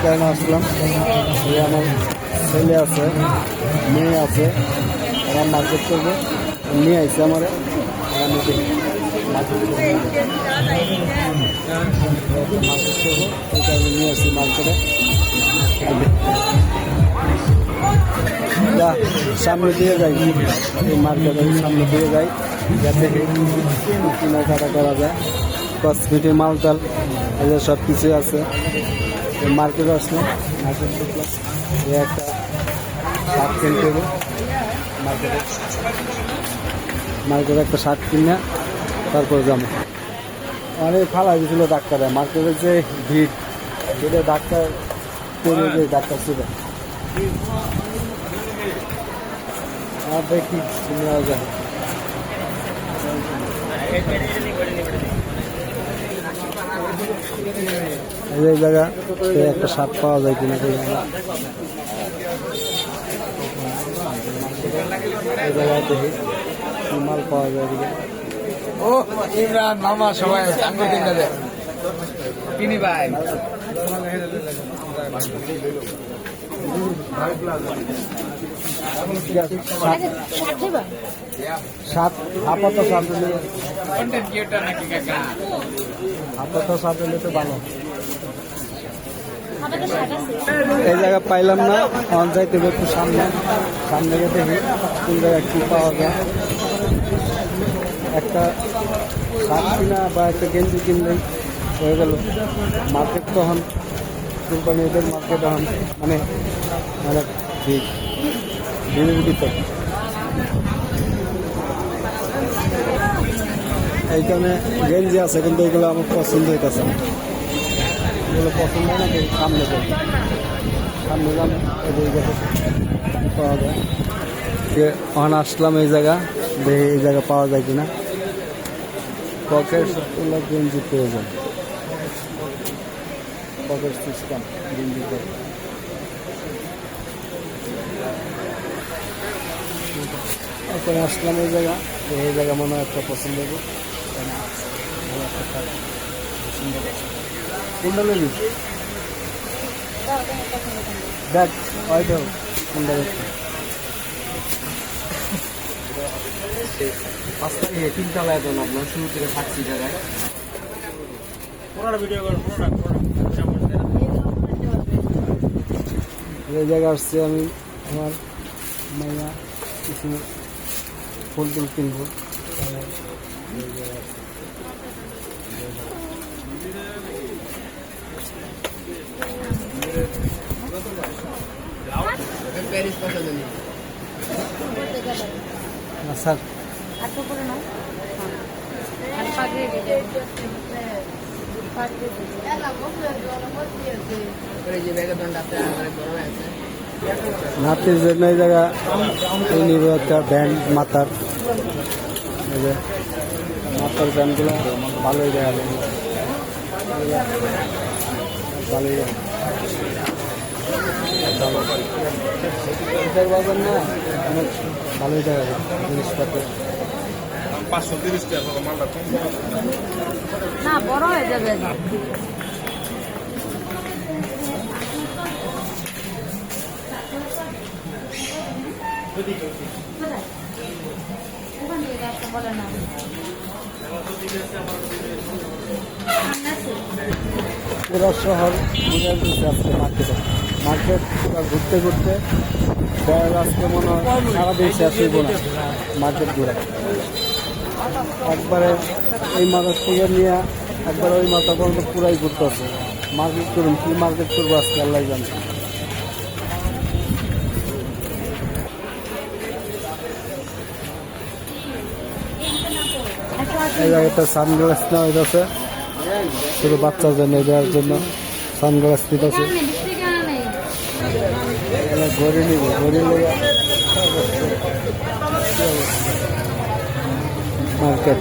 কারণে আসলাম। এই আমার ছেলে আছে, মেয়ে আছে, ওরা মার্কেট করবে, নিয়ে আসছে আমার। আমি মার্কেট করবো, এই কারণে নিয়ে আসছি মার্কেটে। সামনে দিয়ে যাই, এই মার্কেটের সামনে দিয়ে যাই, যাতে কেনাকাটা করা যায়। কসমেটিক মালটাল এদের সব কিছুই আছে। মার্কেটে আসলাম, মার্কেট দেখলাম, এই একটা শার্ট কিনতে হবে। মার্কেটে একটা শার্ট কিনে তারপর যাবো। অনেক ফালা গেছিল ডাক্তারে, মার্কেটের যে ভিড়, সেটা ডাক্তার করে যে ডাক্তার ছিল। আর দেখি নেওয়া যায়। এই জায়গা একটা শার্ট পাওয়া যায় কিনা, এই জায়গায় দেখি কি মাল পাওয়া যায়। ও ইমরান মামা সবাই কিনি ভাই। আপাতত সাথে নিতে ভালো। এই জায়গা পাইলাম না, অন যাইতে একটু সামনে গিয়ে দেখি কোন জায়গায় কি পাওয়া যায়। একটা শার্ট কিনা বা একটা গেঞ্জি কিনলেই হয়ে গেল। মার্কেট তখন কোম্পানিদের মার্কেট এখন মানে অনেক ভিড়ের ভিতর। এইখানে গেঞ্জি আছে, কিন্তু এগুলো আমার পছন্দ হইতেছে না। এগুলো পছন্দ হয় না, সামনে যান পাওয়া যায়। ওখানে আসলাম এই জায়গা, দেখি এই জায়গা পাওয়া যায় কিনা। পকেট গেঞ্জি প্রয়োজন, পকেট সিস্টেম গেঞ্জি। এখন আসলাম এই জায়গা মনে হয় একটা পছন্দ হবে। কোনটা নেবি? দেখ ওইটা কোনটা দেখছি। 5 তারিখে 3 তলায় তো আপনার শুরু থেকে থাকছি জায়গায়। এই জায়গা আসছে আমি, আমার মাইয়া কিছু ফুল টুল কিনবো। স্যার নাতির জন্য এই জায়গা নিব একটা ব্যান্ড, মাথার ব্যান্ডগুলো ভালোই দেখা যায়, ভালোই বাজার না, অনেক ভালোই দেখা যায় জিনিসপত্র। 530 টাকা মালটা কম না, বড় হয়ে যাবে। পুরো শহর ঘুরে আজকে মার্কেট ঘুরতে ঘুরতে আজকে মনে হয় সারাদিন শেষ হইব না মার্কেট ঘুরে। একবারে এই মাথা থেকে নিয়ে একবার ওই মাথা পর্যন্ত পুরাই ঘুরতে আছে। মার্কেট করুন, কি মার্কেট করবো আজকে আল্লাহ জানে। এই জায়গাটা সানগ্লাস নেওয়া হইতেছে, শুধু বাচ্চার জন্য দেওয়ার জন্য সানগ্লাস নিতেছে। ঘড়ি নিব, ঘড়ি লেগে মার্কেট।